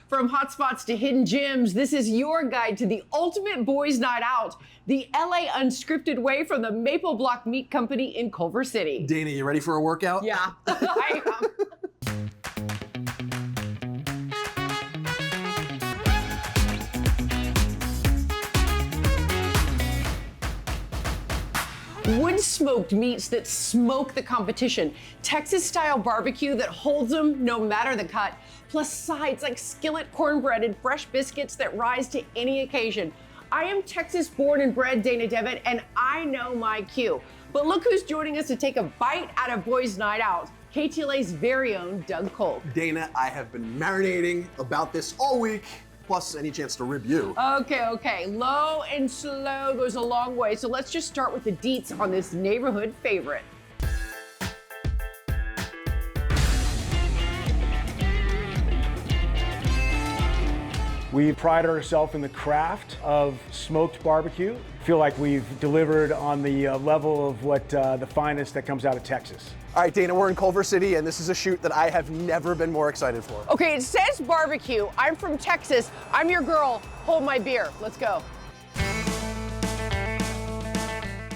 From hotspots to hidden gems, this is your guide to the ultimate boys' night out, the LA Unscripted way from the Maple Block Meat Company in Culver City. Dana, you ready for a workout? Yeah, I am. Wood-smoked meats that smoke the competition. Texas-style barbecue that holds them no matter the cut. Plus sides like skillet cornbread and fresh biscuits that rise to any occasion. I am Texas-born and bred Dana Devitt, and I know my cue. But look who's joining us to take a bite out of Boys Night Out. KTLA's very own Doug Kolk. Dana, I have been marinating about this all week. Plus any chance to rib you. Okay. Low and slow goes a long way. So let's just start with the deets on this neighborhood favorite. We pride ourselves in the craft of smoked barbecue. Feel like we've delivered on the level of what the finest that comes out of Texas. All right, Dana, we're in Culver City, and this is a shoot that I have never been more excited for. Okay, it says barbecue. I'm from Texas. I'm your girl. Hold my beer. Let's go.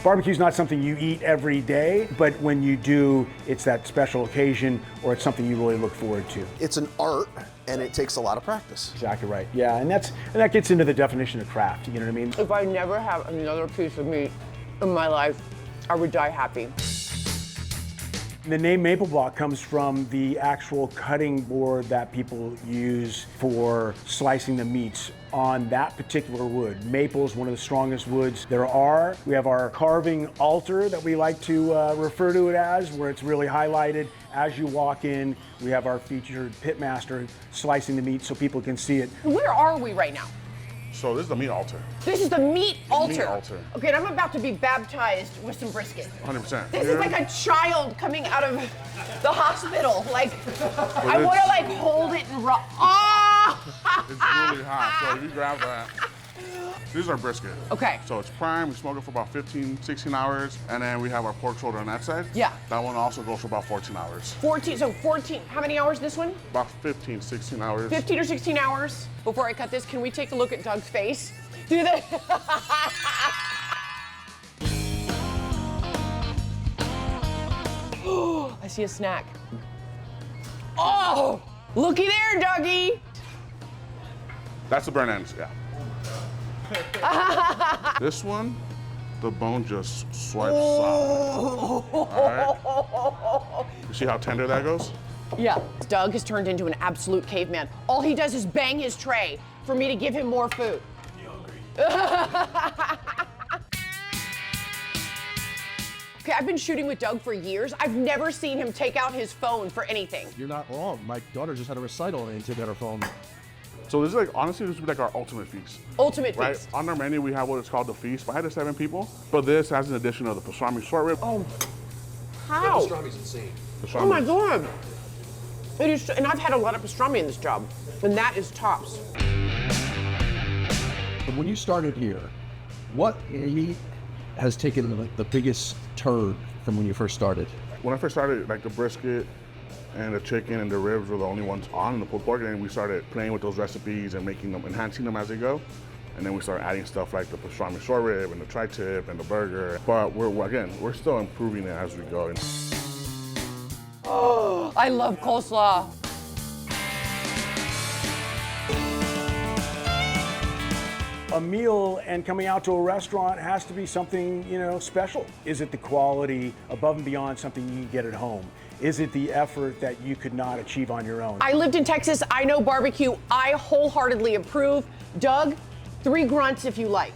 Barbecue's not something you eat every day, but when you do, it's that special occasion or it's something you really look forward to. It's an art, and it takes a lot of practice. Exactly right. Yeah, and that gets into the definition of craft, you know what I mean? If I never have another piece of meat in my life, I would die happy. The name Maple Block comes from the actual cutting board that people use for slicing the meats on that particular wood. Maple is one of the strongest woods there are. We have our carving altar that we like to refer to it as, where it's really highlighted. As you walk in, we have our featured pitmaster slicing the meat so people can see it. Where are we right now? So this is the meat altar. This is the meat altar. Meat altar. Okay, and I'm about to be baptized with some brisket. 100%. This is like a child coming out of the hospital. Like, I want to like hold it and rock. Oh! It's really hot, so if you grab that. These are brisket. Okay. So it's prime, we smoke it for about 15, 16 hours, and then we have our pork shoulder on that side. Yeah. That one also goes for about 14 hours. 14, how many hours this one? About 15, 16 hours. 15 or 16 hours. Before I cut this, can we take a look at Doug's face? Do the... I see a snack. Oh, looky there, Dougie. That's the burn ends, yeah. This one, the bone just swipes out. All right. You see how tender that goes? Yeah. Doug has turned into an absolute caveman. All he does is bang his tray for me to give him more food. Okay, I've been shooting with Doug for years. I've never seen him take out his phone for anything. You're not wrong. My daughter just had a recital and took out her phone. So this is like, honestly, this would be like our ultimate feast. Ultimate Right? feast. On our menu, we have what is called the feast. If I had to 7 people, but this has an addition of the pastrami short rib. Oh, how? Pastrami's insane. Pastrami. Oh my God. It is, and I've had a lot of pastrami in this job, and that is tops. But when you started here, what meat has taken the biggest turn from when you first started? When I first started, like the brisket and the chicken and the ribs were the only ones on the pulled pork, and then we started playing with those recipes and making them, enhancing them as they go. And then we started adding stuff like the pastrami short rib and the tri-tip and the burger. But we're still improving it as we go. Oh, I love coleslaw. A meal and coming out to a restaurant has to be something, special. Is it the quality above and beyond something you can get at home? Is it the effort that you could not achieve on your own? I lived in Texas. I know barbecue. I wholeheartedly approve. Doug, 3 grunts if you like.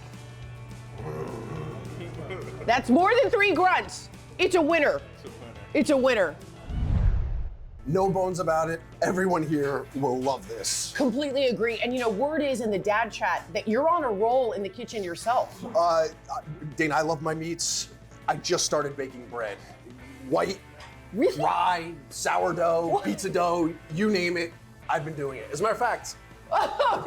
That's more than 3 grunts. It's a winner. It's a winner. No bones about it. Everyone here will love this. Completely agree. And word is in the dad chat that you're on a roll in the kitchen yourself. Dana, I love my meats. I just started baking bread. White, Really? rye, sourdough, pizza dough, you name it, I've been doing it. As a matter of fact, Oh,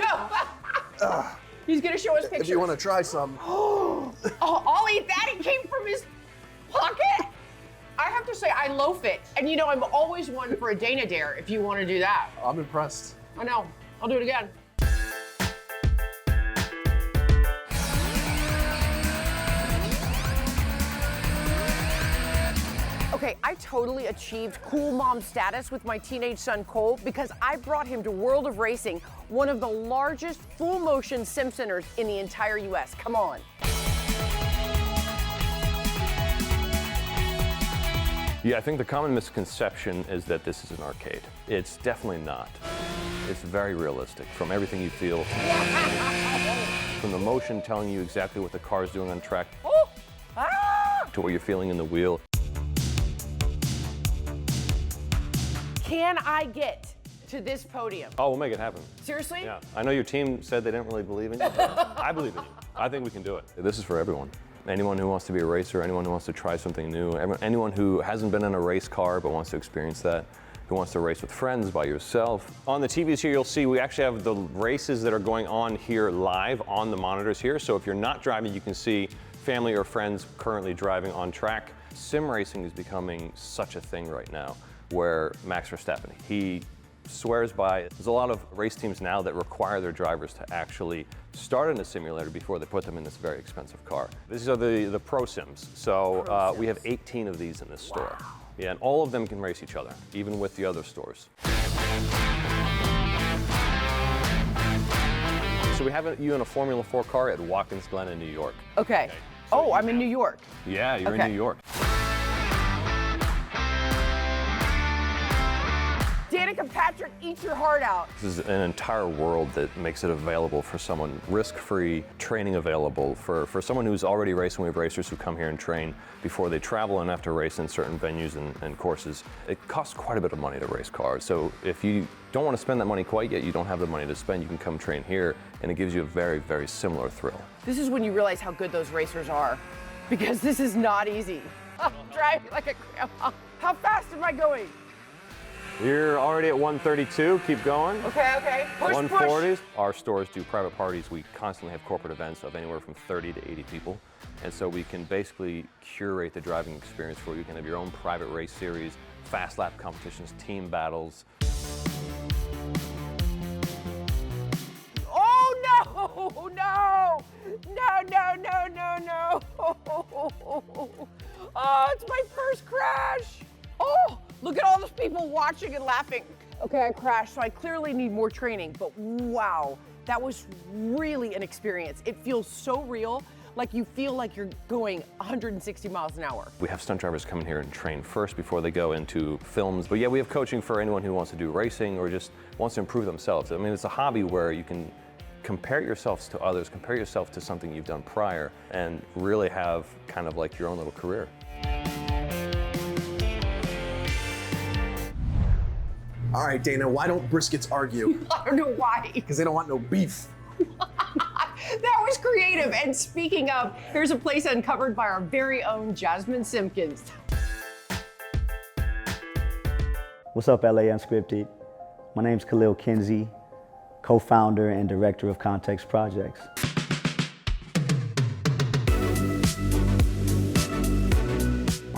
no. He's going to show us pictures. if you want to try some. Oh, I'll eat that. It came from his pocket. I have to say, I loaf it. And I'm always one for a Dana Dare if you want to do that. I'm impressed. I know. I'll do it again. Okay, I totally achieved cool mom status with my teenage son Cole because I brought him to World of Racing, one of the largest full motion sim centers in the entire US. Come on. Yeah, I think the common misconception is that this is an arcade. It's definitely not. It's very realistic from everything you feel. From the motion telling you exactly what the car is doing on track, to what you're feeling in the wheel. Can I get to this podium? Oh, we'll make it happen. Seriously? Yeah. I know your team said they didn't really believe in you, but I believe in you. I think we can do it. This is for everyone. Anyone who wants to be a racer, anyone who wants to try something new, anyone who hasn't been in a race car but wants to experience that, who wants to race with friends, by yourself. On the TVs here, you'll see we actually have the races that are going on here live on the monitors here. So if you're not driving, you can see family or friends currently driving on track. Sim racing is becoming such a thing right now, where Max Verstappen, he swears by it. There's a lot of race teams now that require their drivers to actually start in a simulator before they put them in this very expensive car. These are the Pro Sims. So we have 18 of these in this store. Yeah, and all of them can race each other, even with the other stores. So we have you in a Formula 4 car at Watkins Glen in New York. Okay. Oh, I'm in New York. Yeah, you're Okay. in New York. Danica Patrick, eat your heart out. This is an entire world that makes it available for someone, risk-free, training available for someone who's already racing. We have racers who come here and train before they travel and have to race in certain venues and courses. It costs quite a bit of money to race cars. So if you don't want to spend that money quite yet, you don't have the money to spend, you can come train here and it gives you a very, very similar thrill. This is when you realize how good those racers are, because this is not easy. I'm driving like a grandma. How fast am I going? You're already at 132, keep going. Okay. Push, 140s. Our stores do private parties. We constantly have corporate events of anywhere from 30 to 80 people. And so we can basically curate the driving experience for you. You can have your own private race series, fast lap competitions, team battles. Oh no! Oh, it's my first crash. Oh, look at all those people watching and laughing. Okay, I crashed, so I clearly need more training, but wow, that was really an experience. It feels so real, like you feel like you're going 160 miles an hour. We have stunt drivers come in here and train first before they go into films. But yeah, we have coaching for anyone who wants to do racing or just wants to improve themselves. I mean, it's a hobby where you can compare yourselves to others, compare yourself to something you've done prior, and really have kind of like your own little career. All right, Dana, why don't briskets argue? I don't know why. Because they don't want no beef. That was creative. And speaking of, here's a place uncovered by our very own Jasmine Simpkins. What's up, LA Unscripted? My name's Khalil Kinsey, co-founder and director of Context Projects.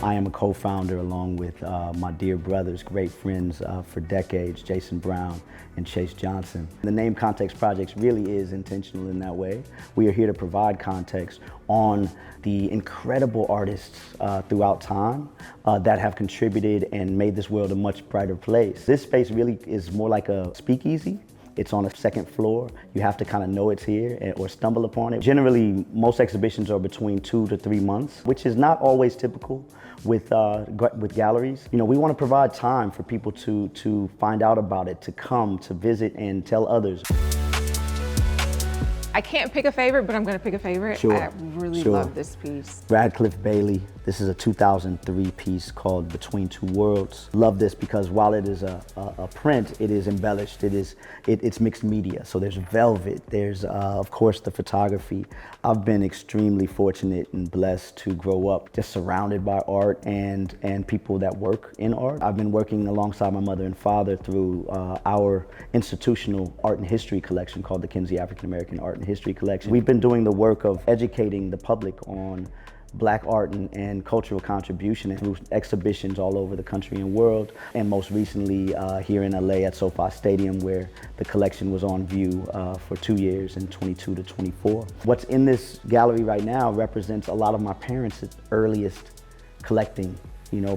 I am a co-founder along with my dear brothers, great friends for decades, Jason Brown and Chase Johnson. The name Context Projects really is intentional in that way. We are here to provide context on the incredible artists throughout time that have contributed and made this world a much brighter place. This space really is more like a speakeasy. It's on a second floor. You have to kind of know it's here or stumble upon it. Generally, most exhibitions are between 2 to 3 months, which is not always typical with galleries. You know, we want to provide time for people to find out about it, to come, to visit and tell others. I can't pick a favorite, but I'm going to pick a favorite. Sure, I really sure. love this piece. Radcliffe Bailey. This is a 2003 piece called Between Two Worlds. Love this because while it is a print, it is embellished. It's mixed media. So there's velvet. There's of course the photography. I've been extremely fortunate and blessed to grow up just surrounded by art and people that work in art. I've been working alongside my mother and father through our institutional art and history collection called the Kinsey African American Art and History Collection. We've been doing the work of educating the public on Black art and cultural contribution through exhibitions all over the country and world, and most recently here in LA at SoFi Stadium, where the collection was on view for 2 years in 22 to 24. What's in this gallery right now represents a lot of my parents' earliest collecting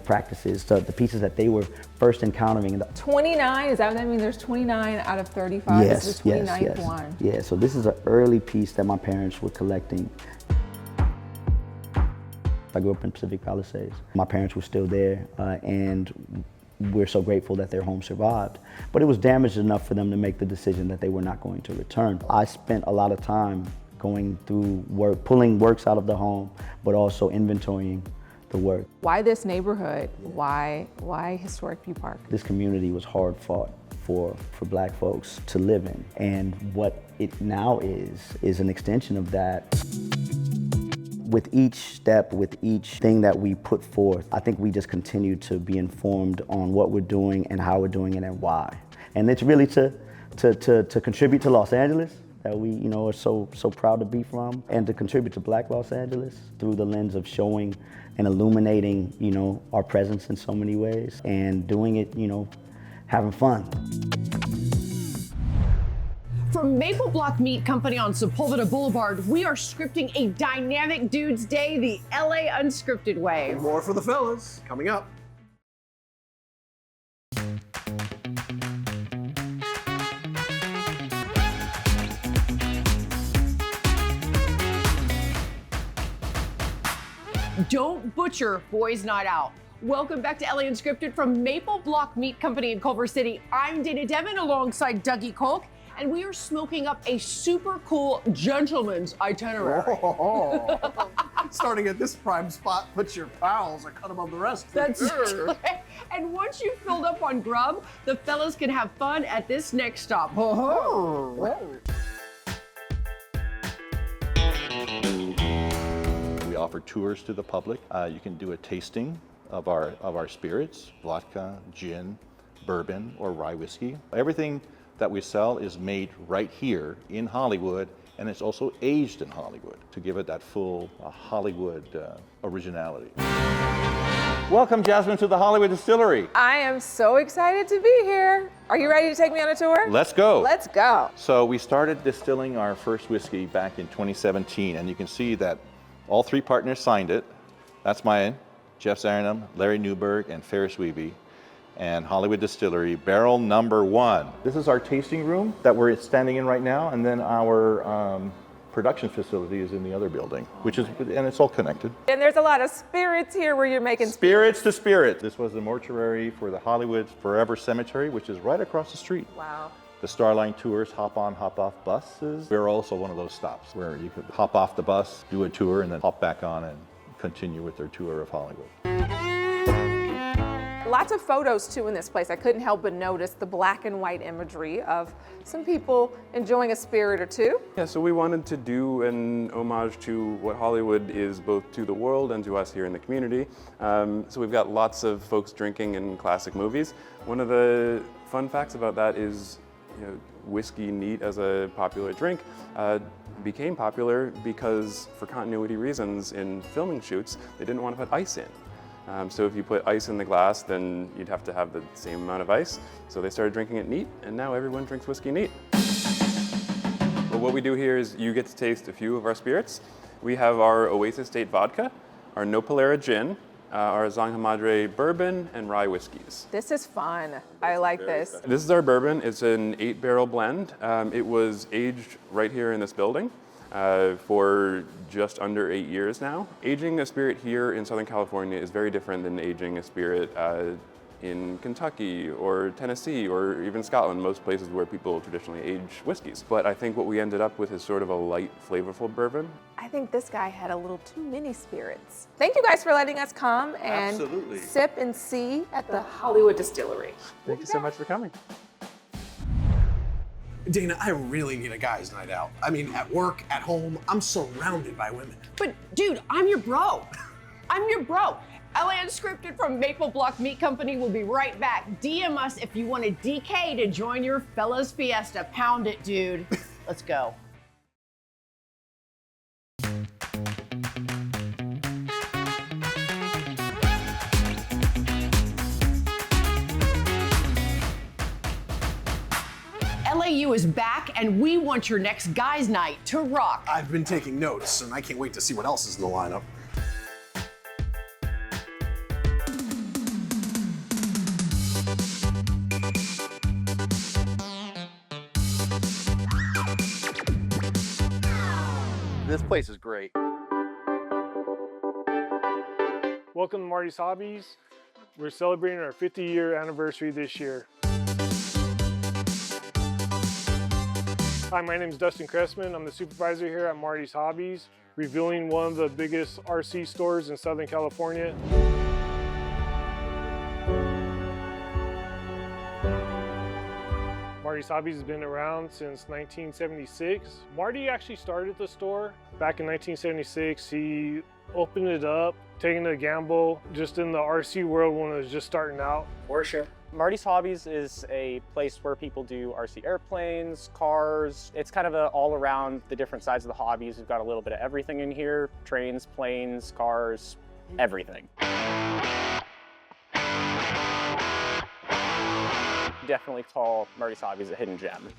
practices, so the pieces that they were first encountering. 29, is that what that means? There's 29 out of 35? Yes, This is the 29th yes. one. Yeah, so this is an early piece that my parents were collecting. I grew up in Pacific Palisades. My parents were still there, and we're so grateful that their home survived. But it was damaged enough for them to make the decision that they were not going to return. I spent a lot of time going through work, pulling works out of the home, but also inventorying the work. Why this neighborhood? Why Historic View Park? This community was hard fought for Black folks to live in. And what it now is an extension of that. With each step, with each thing that we put forth, I think we just continue to be informed on what we're doing and how we're doing it and why. And it's really to contribute to Los Angeles, that we are so proud to be from, and to contribute to Black Los Angeles through the lens of showing and illuminating our presence in so many ways, and doing it having fun. From Maple Block Meat Company on Sepulveda Boulevard, we are scripting a dynamic dude's day the LA Unscripted way. More for the fellas coming up. Don't butcher Boys Night Out. Welcome back to LA Unscripted from Maple Block Meat Company in Culver City. I'm Dana Devin alongside Dougie Kolk, and we are smoking up a super cool gentleman's itinerary. Starting at this prime spot, put your pals or cut above the rest. That's true. And once you've filled up on grub, the fellas can have fun at this next stop. We offer tours to the public. You can do a tasting of our spirits, vodka, gin, bourbon, or rye whiskey. Everything that we sell is made right here in Hollywood, and it's also aged in Hollywood to give it that full Hollywood originality. Welcome, Jasmine, to the Hollywood Distillery. I am so excited to be here. Are you ready to take me on a tour? Let's go. Let's go. So we started distilling our first whiskey back in 2017, and you can see that all three partners signed it. That's mine, Jeff Zaranum, Larry Newberg, and Ferris Wiebe, and Hollywood Distillery, barrel number 1. This is our tasting room that we're standing in right now, and then our production facility is in the other building, and it's all connected. And there's a lot of spirits here where you're making Spirits to spirit. This was the mortuary for the Hollywood Forever Cemetery, which is right across the street. Wow. The Starline Tours hop on, hop off buses. We're also one of those stops where you could hop off the bus, do a tour, and then hop back on and continue with their tour of Hollywood. Lots of photos too in this place. I couldn't help but notice the black and white imagery of some people enjoying a spirit or two. Yeah, so we wanted to do an homage to what Hollywood is both to the world and to us here in the community. So we've got lots of folks drinking in classic movies. One of the fun facts about that is, whiskey neat as a popular drink became popular because, for continuity reasons in filming shoots, they didn't want to put ice in. So if you put ice in the glass, then you'd have to have the same amount of ice. So they started drinking it neat, and now everyone drinks whiskey neat. Well, what we do here is you get to taste a few of our spirits. We have our Oasis State Vodka, our Nopalera Gin, our Zangha Madre Bourbon, and rye whiskeys. This is fun. I like this. This is our bourbon. It's an 8-barrel blend. It was aged right here in this building for just under 8 years now. Aging a spirit here in Southern California is very different than aging a spirit in Kentucky or Tennessee or even Scotland, most places where people traditionally age whiskeys. But I think what we ended up with is sort of a light, flavorful bourbon. I think this guy had a little too many spirits. Thank you guys for letting us come and sip and see at the Hollywood Distillery. Thank you so much for coming. Dana, I really need a guy's night out. I mean, at work, at home, I'm surrounded by women. But dude, I'm your bro. I'm your bro. LA Unscripted from Maple Block Meat Company will be right back. DM us if you want a DK to join your fellas fiesta. Pound it, dude. Let's go. LAU is back, and we want your next guys' night to rock. I've been taking notes, and I can't wait to see what else is in the lineup. This place is great. Welcome to Marty's Hobbies. We're celebrating our 50-year anniversary this year. Hi, my name is Dustin Cressman. I'm the supervisor here at Marty's Hobbies, revealing one of the biggest RC stores in Southern California. Marty's Hobbies has been around since 1976. Marty actually started the store back in 1976. He opened it up, taking a gamble just in the RC world when it was just starting out. For sure. Marty's Hobbies is a place where people do RC airplanes, cars. It's kind of all around the different sides of the hobbies. We've got a little bit of everything in here: trains, planes, cars, everything. Definitely call Marty's Hobbies a hidden gem.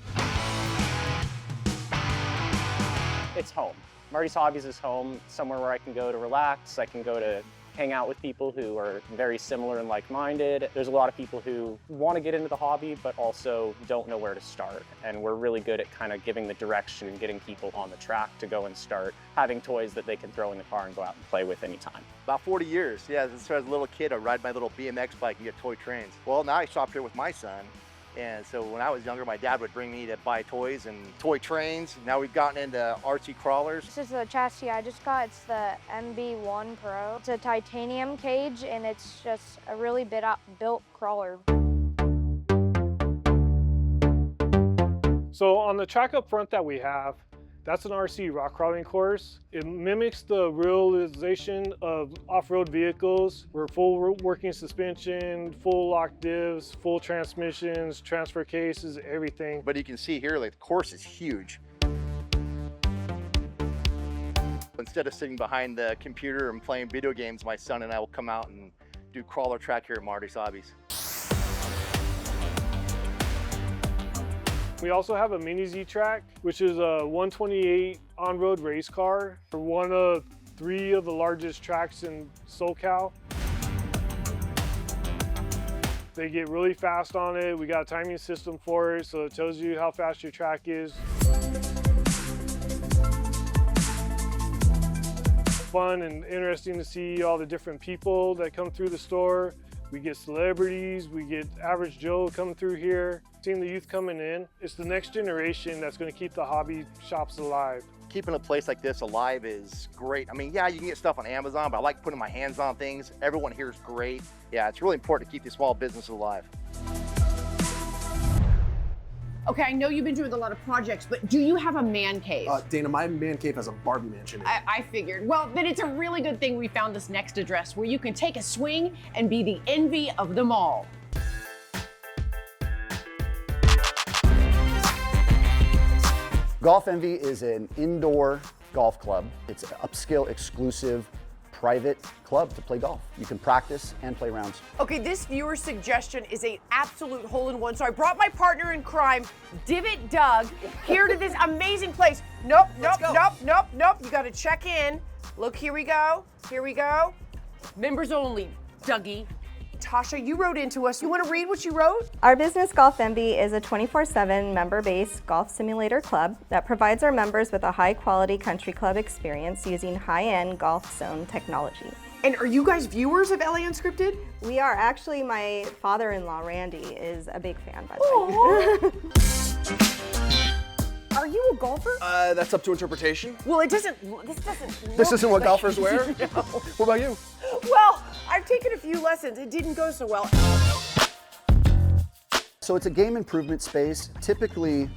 It's home. Marty's Hobbies is home, somewhere where I can go to relax. I can go to hang out with people who are very similar and like-minded. There's a lot of people who want to get into the hobby, but also don't know where to start. And we're really good at kind of giving the direction and getting people on the track to go and start having toys that they can throw in the car and go out and play with anytime. About 40 years, yeah. As a little kid, I'd ride my little BMX bike and get toy trains. Well, now I shop here with my son. And so when I was younger, my dad would bring me to buy toys and toy trains. Now we've gotten into RC crawlers. This is the chassis I just got. It's the MB1 Pro. It's a titanium cage, and it's just a really built crawler. So on the track up front that we have, that's an RC rock crawling course. It mimics the realization of off-road vehicles. We're full working suspension, full lock divs, full transmissions, transfer cases, everything. But you can see here, like, the course is huge. Instead of sitting behind the computer and playing video games, my son and I will come out and do crawler track here at Marty's Hobbies. We also have a Mini Z track, which is a 128 on-road race car. We're one of 3 of the largest tracks in SoCal. They get really fast on it. We got a timing system for it, so it tells you how fast your track is. Fun and interesting to see all the different people that come through the store. We get celebrities, we get average Joe come through here. Seeing the youth coming in, it's the next generation that's going to keep the hobby shops alive. Keeping a place like this alive is great. I mean, yeah, you can get stuff on Amazon, but I like putting my hands on things. Everyone here is great. Yeah, it's really important to keep these small businesses alive. Okay, I know you've been doing a lot of projects, but do you have a man cave? Dana, my man cave has a Barbie mansion in it. I figured. Well, then it's a really good thing we found this next address where you can take a swing and be the envy of them all. Golf Envy is an indoor golf club. It's an upscale, exclusive, private club to play golf. You can practice and play rounds. Okay, this viewer's suggestion is an absolute hole-in-one, so I brought my partner in crime, Divot Doug, here to this amazing place. Nope. You gotta check in. Look, here we go. Members only, Dougie. Tasha, you wrote into us. You want to read what you wrote? Our business, Golf Envy, is a 24/7 member-based golf simulator club that provides our members with a high-quality country club experience using high-end golf zone technology. And are you guys viewers of LA Unscripted? We are. Actually, my father-in-law, Randy, is a big fan, by the way. Are you a golfer? That's up to interpretation. Well, this This isn't what golfers wear? No. What about you? Well, I've taken a few lessons. It didn't go so well. So it's a game improvement space. Typically,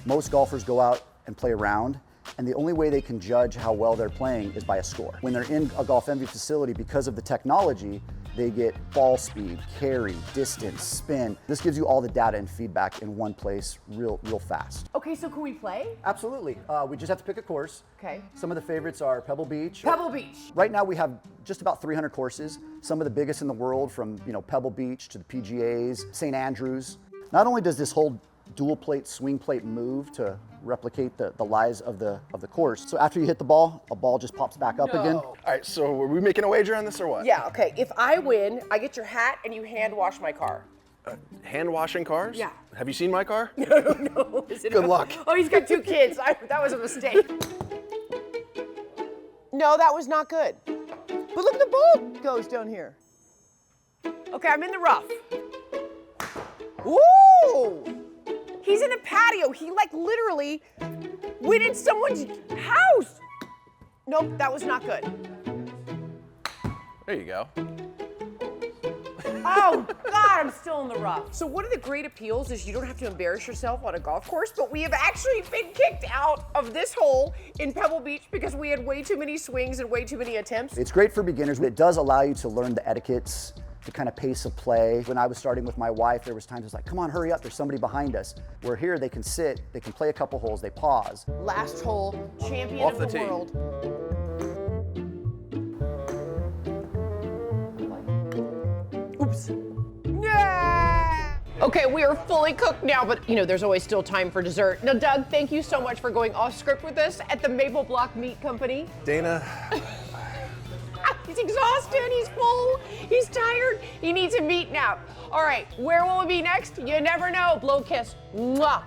most golfers go out and play around, and the only way they can judge how well they're playing is by a score. When they're in a Golf Envy facility, because of the technology, they get ball speed, carry, distance, spin. This gives you all the data and feedback in one place real fast. Okay, so can we play? Absolutely. We just have to pick a course. Okay. Some of the favorites are Pebble Beach. Pebble Beach. Right now we have just about 300 courses. Some of the biggest in the world, from Pebble Beach to the PGAs, St. Andrews. Not only does this hold dual plate, swing plate move to replicate the lies of the course. So after you hit the ball, a ball just pops back up again. All right, so are we making a wager on this or what? Yeah, okay. If I win, I get your hat and you hand wash my car. Hand washing cars? Yeah. Have you seen my car? No. Is it Good luck. Oh, he's got 2 kids. That was a mistake. No, that was not good. But look at the ball goes down here. Okay, I'm in the rough. Ooh! He's in a patio. He like literally went in someone's house. Nope, that was not good. There you go. Oh God, I'm still in the rough. So one of the great appeals is you don't have to embarrass yourself on a golf course, but we have actually been kicked out of this hole in Pebble Beach because we had way too many swings and way too many attempts. It's great for beginners. It does allow you to learn the etiquettes, the kind of pace of play. When I was starting with my wife, there was times it's like, come on, hurry up, there's somebody behind us. Where here they can sit, they can play a couple holes, they pause. Last hole, champion Off of the the tee. world. Oops. Yeah. Okay, we are fully cooked now, but you know, there's always still time for dessert. Now, Doug, thank you so much for going off script with us at the Maple Block Meat Company. Dana, He's exhausted, he's full, he's tired, he needs a meat nap. All right, where will it be next? You never know. Blow kiss. Mwah.